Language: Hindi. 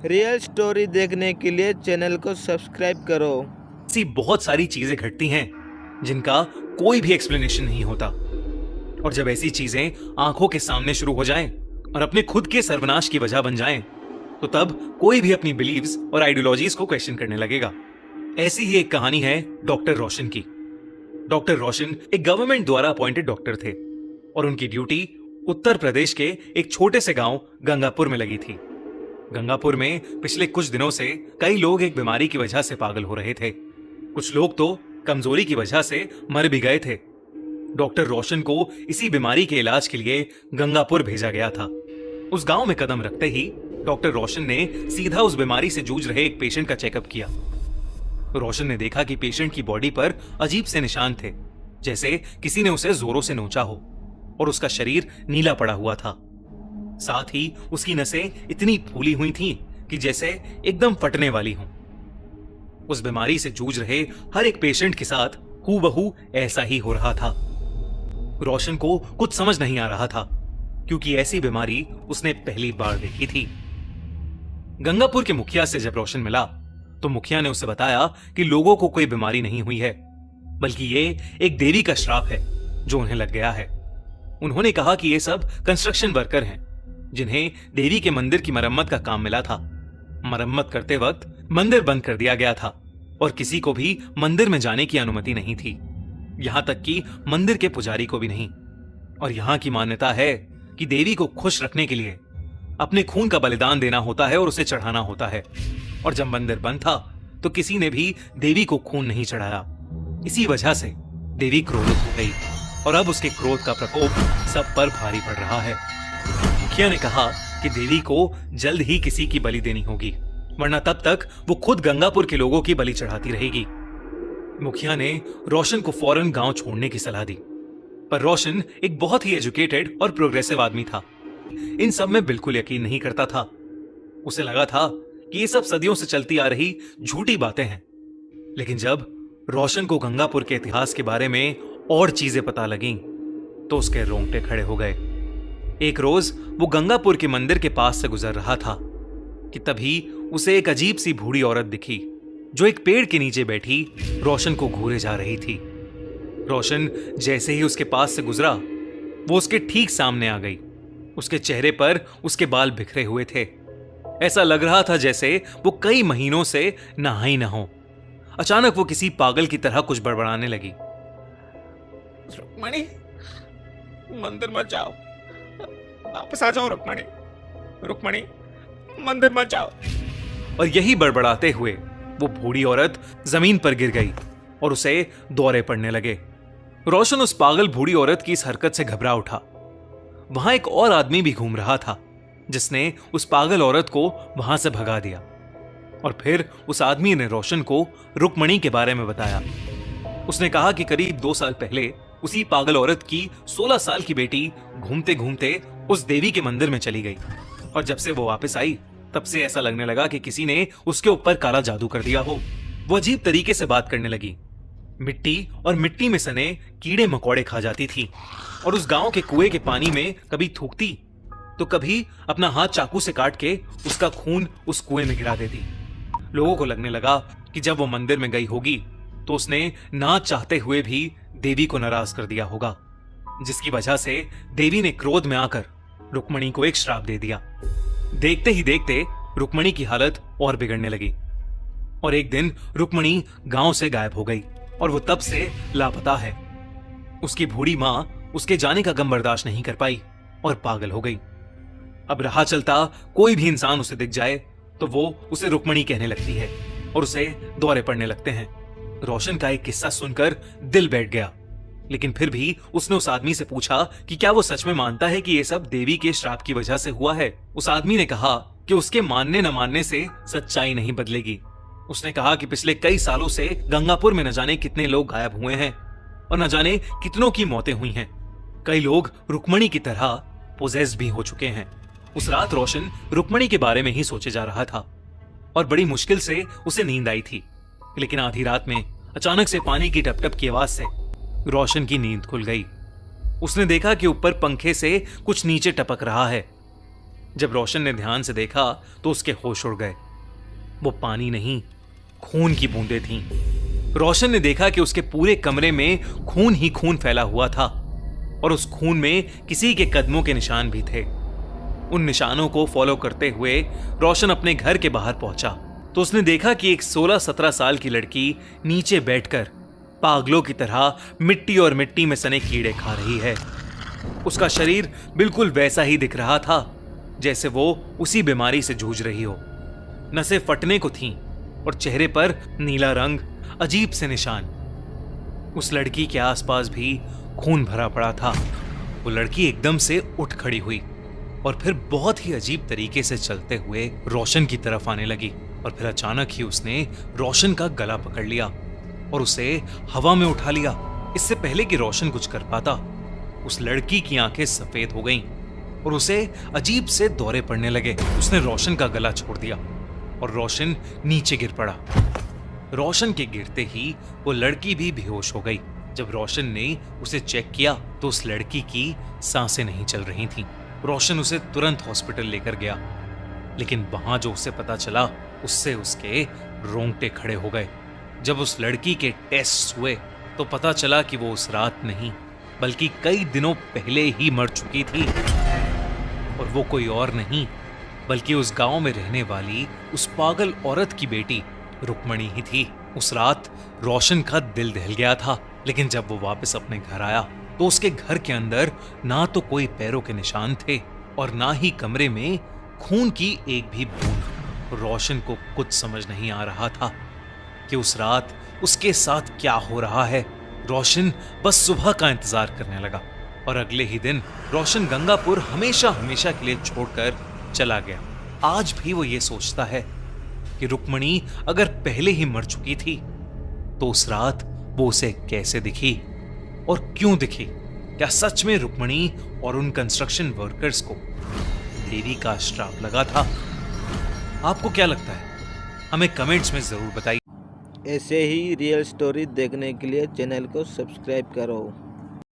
रियल स्टोरी देखने के लिए चैनल को सब्सक्राइब करो। ऐसी बहुत सारी चीजें घटती हैं जिनका कोई भी एक्सप्लेनेशन नहीं होता, और जब ऐसी चीजें आंखों के सामने शुरू हो जाएं और अपने खुद के सर्वनाश की वजह बन जाएं, तो तब कोई भी अपनी बिलीव्स और आइडियोलॉजीज को क्वेश्चन करने लगेगा। ऐसी ही एक कहानी है डॉक्टर रोशन की। डॉक्टर रोशन एक गवर्नमेंट द्वारा अपॉइंटेड डॉक्टर थे और उनकी ड्यूटी उत्तर प्रदेश के एक छोटे से गांव गंगापुर में लगी थी। गंगापुर में पिछले कुछ दिनों से कई लोग एक बीमारी की वजह से पागल हो रहे थे। कुछ लोग तो कमजोरी की वजह से मर भी गए थे। डॉक्टर रोशन को इसी बीमारी के इलाज के लिए गंगापुर भेजा गया था। उस गांव में कदम रखते ही डॉक्टर रोशन ने सीधा उस बीमारी से जूझ रहे एक पेशेंट का चेकअप किया। रोशन ने देखा कि पेशेंट की बॉडी पर अजीब से निशान थे, जैसे किसी ने उसे जोरों से नोचा हो, और उसका शरीर नीला पड़ा हुआ था। साथ ही उसकी नसें इतनी फूली हुई थीं कि जैसे एकदम फटने वाली हों। उस बीमारी से जूझ रहे हर एक पेशेंट के साथ हूबहू ऐसा ही हो रहा था। रोशन को कुछ समझ नहीं आ रहा था, क्योंकि ऐसी बीमारी उसने पहली बार देखी थी। गंगापुर के मुखिया से जब रोशन मिला तो मुखिया ने उसे बताया कि लोगों को कोई बीमारी नहीं हुई है, बल्कि ये एक देवी का श्राप है जो उन्हें लग गया है। उन्होंने कहा कि ये सब कंस्ट्रक्शन वर्कर हैं जिन्हें देवी के मंदिर की मरम्मत का काम मिला था। मरम्मत करते वक्त मंदिर बंद कर दिया गया था और किसी को भी मंदिर में जाने की अनुमति नहीं थी, यहां तक कि मंदिर के पुजारी को भी नहीं। और यहां की मान्यता है कि देवी को खुश रखने के लिए अपने खून का बलिदान देना होता है और उसे चढ़ाना होता है। और जब मंदिर बंद था तो किसी ने भी देवी को खून नहीं चढ़ाया। इसी वजह से देवी क्रोधित हो गई और अब उसके क्रोध का प्रकोप सब पर भारी पड़ रहा है। मुखिया ने कहा कि देवी को जल्द ही किसी की बलि देनी होगी, वरना तब तक वो खुद गंगापुर के लोगों की बलि चढ़ाती रहेगी। मुखिया ने रोशन को फौरन गांव छोड़ने की सलाह दी, पर रोशन एक बहुत ही एजुकेटेड और प्रोग्रेसिव आदमी था। इन सब में बिल्कुल यकीन नहीं करता था। उसे लगा था कि ये सब सदियों से चलती आ रही झूठी बातें हैं। लेकिन जब रोशन को गंगापुर के इतिहास के बारे में और चीजें पता लगीं, तो उसके रोंगटे खड़े हो गए। एक रोज वो गंगापुर के मंदिर के पास से गुजर रहा था कि तभी उसे एक अजीब सी बूढ़ी औरत दिखी जो एक पेड़ के नीचे बैठी रोशन को घूरे जा रही थी। रोशन जैसे ही उसके पास से गुजरा, वो उसके ठीक सामने आ गई। उसके चेहरे पर उसके बाल बिखरे हुए थे। ऐसा लग रहा था जैसे वो कई महीनों से नहाई न हो। अचानक वो किसी पागल की तरह कुछ बड़बड़ाने लगी। रुक्मणी, मंदिर मत जाओ, वापस आ जाओ। रुक्मणी, रुक्मणी, मंदिर मत जाओ। और यही बड़बड़ाते हुए वो बूढ़ी औरत जमीन पर गिर गई और उसे दौरे पड़ने लगे। रोशन उस पागल बूढ़ी औरत की इस हरकत से घबरा उठा। वहां एक और आदमी भी घूम रहा था जिसने उस पागल औरत को वहां से भगा दिया। और फिर उस आदमी ने रोशन को रुक्मणी के बारे में बताया। उसने कहा कि करीब 2 साल पहले उसी पागल औरत की 16 साल की बेटी घूमते घूमते उस देवी के मंदिर में चली गई, और जब से वो वापस आई तब से ऐसा लगने लगा कि किसी ने उसके ऊपर काला जादू कर दिया हो। वो अजीब तरीके से बात करने लगी, मिट्टी और मिट्टी में सने कीड़े मकोड़े खा जाती थी, और उस गांव के कुएं के पानी में कभी थूकती तो कभी अपना हाथ चाकू से काट के उसका खून उस कुएं में गिरा देती। लोगों को लगने लगा कि जब वो मंदिर में गई होगी तो उसने ना चाहते हुए भी देवी को नाराज कर दिया होगा, जिसकी वजह से देवी ने क्रोध में आकर रुक्मणी को एक श्राप दे दिया। देखते ही देखते रुक्मणी की हालत और बिगड़ने लगी, और एक दिन रुक्मणी गांव से गायब हो गई और वो तब से लापता है। उसकी बूढ़ी मां उसके जाने का गम बर्दाश्त नहीं कर पाई और पागल हो गई। अब राह चलता कोई भी इंसान उसे दिख जाए तो वो उसे रुक्मणी कहने लगती है और उसे दौरे पड़ने लगते हैं। रोशन का एक किस्सा सुनकर दिल बैठ गया, लेकिन फिर भी उसने उस आदमी से पूछा कि क्या वो सच में मानता है कि ये सब देवी के श्राप की वजह से हुआ है। उस आदमी ने कहा कि उसके मानने न मानने से सच्चाई नहीं बदलेगी। उसने कहा कि पिछले कई सालों से गंगापुर में न जाने कितने लोग गायब हुए हैं और न जाने कितनों की मौतें हुई हैं। कई लोग रुक्मणी की तरह पोजेस्ड भी हो चुके हैं। उस रात रोशन रुक्मणी के बारे में ही सोचे जा रहा था और बड़ी मुश्किल से उसे नींद आई थी, लेकिन आधी रात में अचानक से पानी की टप-टप की आवाज से रोशन की नींद खुल गई। उसने देखा कि ऊपर पंखे से कुछ नीचे टपक रहा है। जब रोशन ने ध्यान से देखा तो उसके होश उड़ गए। वो पानी नहीं, खून की बूंदें थीं। रोशन ने देखा कि उसके पूरे कमरे में खून ही खून फैला हुआ था और उस खून में किसी के कदमों के निशान भी थे। उन निशानों को फॉलो करते हुए रोशन अपने घर के बाहर पहुंचा तो उसने देखा कि एक 16-17 साल की लड़की नीचे बैठकर पागलों की तरह मिट्टी और मिट्टी में सने कीड़े खा रही है। उसका शरीर बिल्कुल वैसा ही दिख रहा था जैसे वो उसी बीमारी से जूझ रही हो। नसें फटने को थीं और चेहरे पर नीला रंग, अजीब से निशान। उस लड़की के आसपास भी खून भरा पड़ा था। वो लड़की एकदम से उठ खड़ी हुई और फिर बहुत ही अजीब तरीके से चलते हुए रोशन की तरफ आने लगी और फिर अचानक ही उसने रोशन का गला पकड़ लिया और उसे हवा में उठा लिया। इससे पहले कि रोशन कुछ कर पाता, उस लड़की की आंखें सफेद हो गईं और उसे अजीब से दौरे पड़ने लगे। उसने रोशन का गला छोड़ दिया और रोशन नीचे गिर पड़ा। रोशन के गिरते ही वो लड़की भी बेहोश हो गई। जब रोशन ने उसे चेक किया तो उस लड़की की सांसें नहीं चल रही थीं। रोशन उसे तुरंत हॉस्पिटल लेकर गया, लेकिन वहां जो उसे पता चला उससे उसके रोंगटे खड़े हो गए। जब उस लड़की के टेस्ट हुए तो पता चला कि वो उस रात नहीं बल्कि कई दिनों पहले ही मर चुकी थी और वो कोई और नहीं बल्कि उस गांव में रहने वाली उस पागल औरत की बेटी रुक्मणी ही थी। उस रात रोशन का दिल दहल गया था, लेकिन जब वो वापस अपने घर आया तो उसके घर के अंदर ना तो कोई पैरों के निशान थे और ना ही कमरे में खून की एक भी बूंद। रोशन को कुछ समझ नहीं आ रहा था कि उस रात उसके साथ क्या हो रहा है। रोशन बस सुबह का इंतजार करने लगा और अगले ही दिन रोशन गंगापुर हमेशा हमेशा के लिए छोड़कर चला गया। आज भी वो ये सोचता है कि रुक्मणी अगर पहले ही मर चुकी थी तो उस रात वो उसे कैसे दिखी और क्यों दिखी। क्या सच में रुक्मणी और उन कंस्ट्रक्शन वर्कर्स को देवी का श्राप लगा था? आपको क्या लगता है? हमें कमेंट्स में जरूर बताइए। ऐसे ही रियल स्टोरी देखने के लिए चैनल को सब्सक्राइब करो।